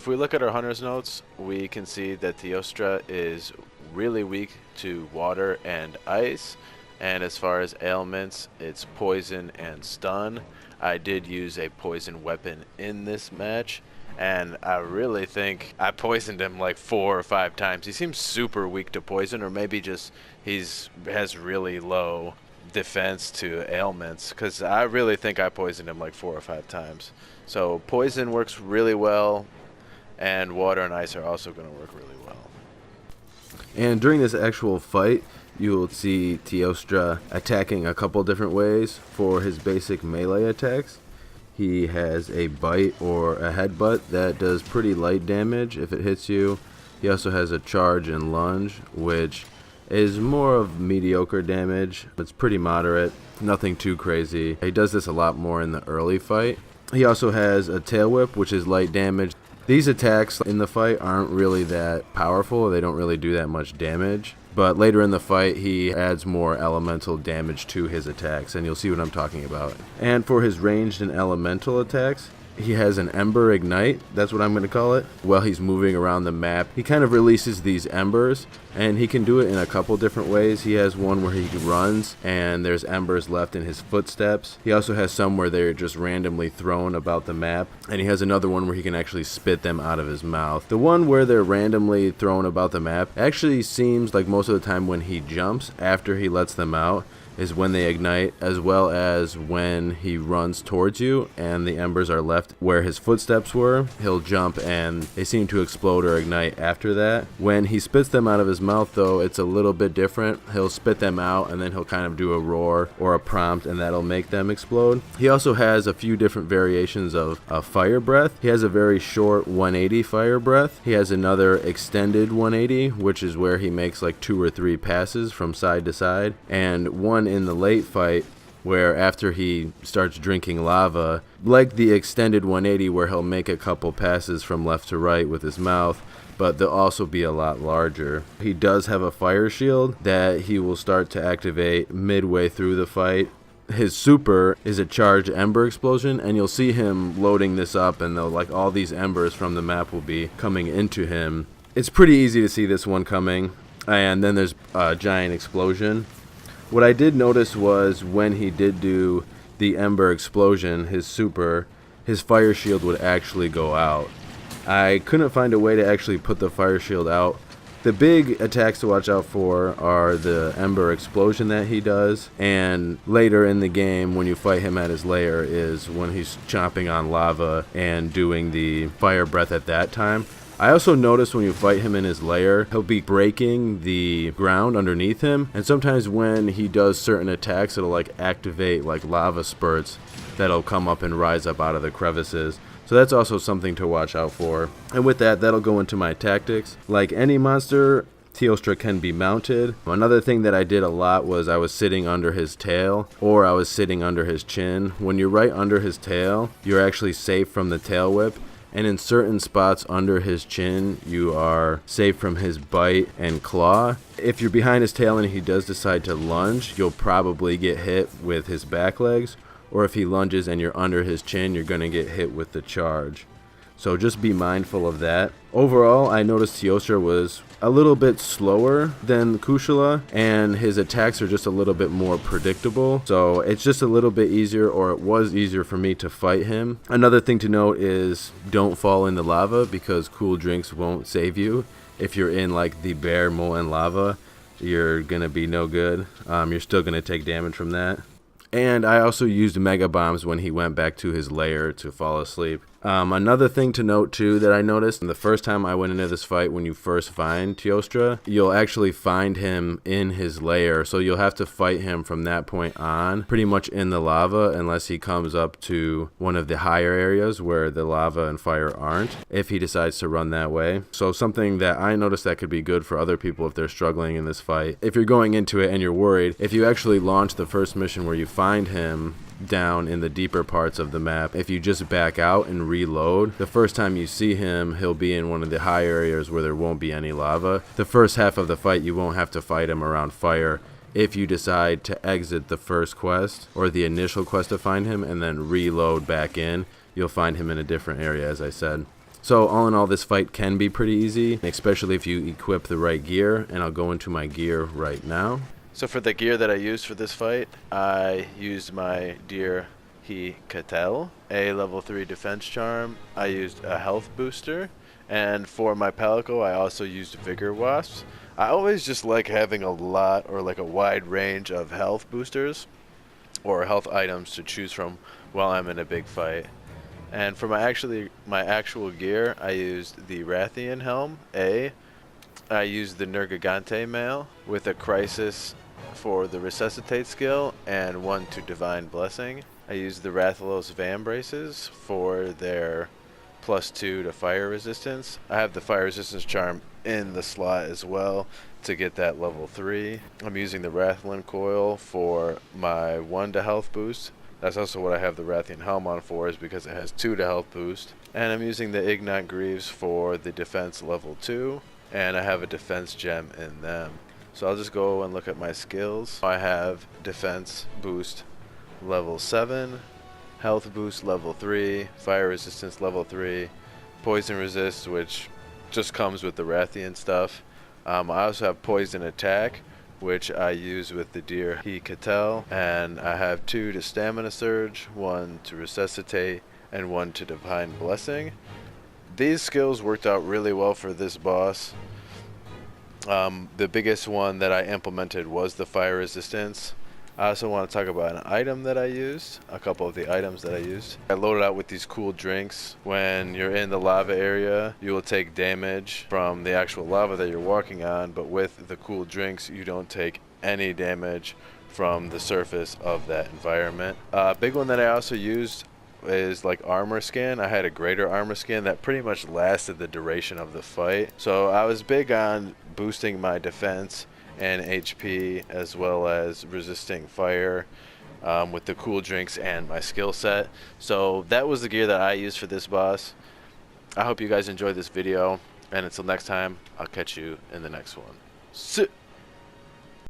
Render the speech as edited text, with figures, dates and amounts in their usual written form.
if we look at our hunter's notes, we can see that TEOSTRA is really weak to water and ice. And as far as ailments, it's poison and stun. I did use a poison weapon in this match, and I really think I poisoned him like 4 or 5 times. He seems super weak to poison, or maybe just has really low defense to ailments, because I really think I poisoned him like 4 or 5 times. So poison works really well, and water and ice are also going to work really well. And during this actual fight, you will see TEOSTRA attacking a couple different ways for his basic melee attacks. He has a bite or a headbutt that does pretty light damage if it hits you. He also has a charge and lunge, which is more of mediocre damage. It's pretty moderate, nothing too crazy. He does this a lot more in the early fight. He also has a tail whip, which is light damage. These attacks in the fight aren't really that powerful. They don't really do that much damage. But later in the fight, he adds more elemental damage to his attacks, and you'll see what I'm talking about. And for his ranged and elemental attacks, he has an Ember Ignite, that's what I'm going to call it. While he's moving around the map, he kind of releases these embers, and he can do it in a couple different ways. He has one where he runs, and there's embers left in his footsteps. He also has some where they're just randomly thrown about the map, and he has another one where he can actually spit them out of his mouth. The one where they're randomly thrown about the map actually seems like most of the time when he jumps after he lets them out is when they ignite, as well as when he runs towards you and the embers are left where his footsteps were. He'll jump and they seem to explode or ignite after that. When he spits them out of his mouth, though, it's a little bit different. He'll spit them out and then he'll kind of do a roar or a prompt, and that'll make them explode. He also has a few different variations of fire breath. He has a very short 180 fire breath. He has another extended 180, which is where he makes like 2 or 3 passes from side to side, and one in the late fight where after he starts drinking lava, like the extended 180 where he'll make a couple passes from left to right with his mouth, but they'll also be a lot larger. He does have a fire shield that he will start to activate midway through the fight. His super is a charged ember explosion, and you'll see him loading this up, and they'll, like, all these embers from the map will be coming into him. It's pretty easy to see this one coming. And then there's a giant explosion. What I did notice was when he did do the Ember Explosion, his super, his fire shield would actually go out. I couldn't find a way to actually put the fire shield out. The big attacks to watch out for are the Ember Explosion that he does, and later in the game when you fight him at his lair is when he's chomping on lava and doing the fire breath at that time. I also noticed when you fight him in his lair, he'll be breaking the ground underneath him, and sometimes when he does certain attacks, it'll like activate like lava spurts that'll come up and rise up out of the crevices. So that's also something to watch out for. And with that, that'll go into my tactics. Like any monster, TEOSTRA can be mounted. Another thing that I did a lot was I was sitting under his tail, or I was sitting under his chin. When you're right under his tail, you're actually safe from the tail whip. And in certain spots under his chin, you are safe from his bite and claw. If you're behind his tail and he does decide to lunge, you'll probably get hit with his back legs. Or if he lunges and you're under his chin, you're going to get hit with the charge. So just be mindful of that. Overall, I noticed TEOSTRA was a little bit slower than Kushala, and his attacks are just a little bit more predictable. So it's just a little bit easier, or it was easier for me to fight him. Another thing to note is don't fall in the lava, because cool drinks won't save you. If you're in like the bare molten lava, you're going to be no good. You're still going to take damage from that. And I also used Mega Bombs when he went back to his lair to fall asleep. Another thing to note too that I noticed the first time I went into this fight, when you first find TEOSTRA, you'll actually find him in his lair, so you'll have to fight him from that point on, pretty much in the lava, unless he comes up to one of the higher areas where the lava and fire aren't, if he decides to run that way. So something that I noticed that could be good for other people if they're struggling in this fight. If you're going into it and you're worried, if you actually launch the first mission where you find him down in the deeper parts of the map, if you just back out and reload, the first time you see him, he'll be in one of the high areas where there won't be any lava. The first half of the fight, you won't have to fight him around fire. If you decide to exit the first quest or the initial quest to find him and then reload back in, you'll find him in a different area, as I said. So all in all, this fight can be pretty easy, especially if you equip the right gear, and I'll go into my gear right now. So for the gear that I used for this fight, I used my deer He-Catel, a level 3 defense charm. I used a health booster, and for my Palico I also used Vigor Wasps. I always just like having a lot, or like a wide range of health boosters or health items to choose from while I'm in a big fight. And for my actual gear, I used the Rathian Helm A. I used the Nergigante Mail with a Crisis for the Resuscitate skill and one to Divine Blessing. I used the Rathalos Van Braces for their +2 to fire resistance. I have the fire resistance charm in the slot as well to get that level 3. I'm using the Rathlin Coil for my 1 to health boost. That's also what I have the Rathian Helm on for, is because it has 2 to health boost. And I'm using the Ignite Greaves for the defense level 2, and I have a defense gem in them. So I'll just go and look at my skills. I have defense boost level 7, health boost level 3, fire resistance level 3, poison resist, which just comes with the Rathian stuff. I also have poison attack, which I use with the deer He-Catel, and I have 2 to stamina surge, 1 to resuscitate, and 1 to divine blessing. These skills worked out really well for this boss. The biggest one that I implemented was the fire resistance. I also want to talk about an item that I used, a couple of the items that I used. I loaded out with these cool drinks. When you're in the lava area, you will take damage from the actual lava that you're walking on, but with the cool drinks, you don't take any damage from the surface of that environment. A big one that I also used is like armor scan. I had a greater armor scan that pretty much lasted the duration of the fight. So I was big on boosting my defense and HP, as well as resisting fire with the cool drinks and my skill set. So that was the gear that I used for this boss. I hope you guys enjoyed this video, and until next time, I'll catch you in the next one. Sit.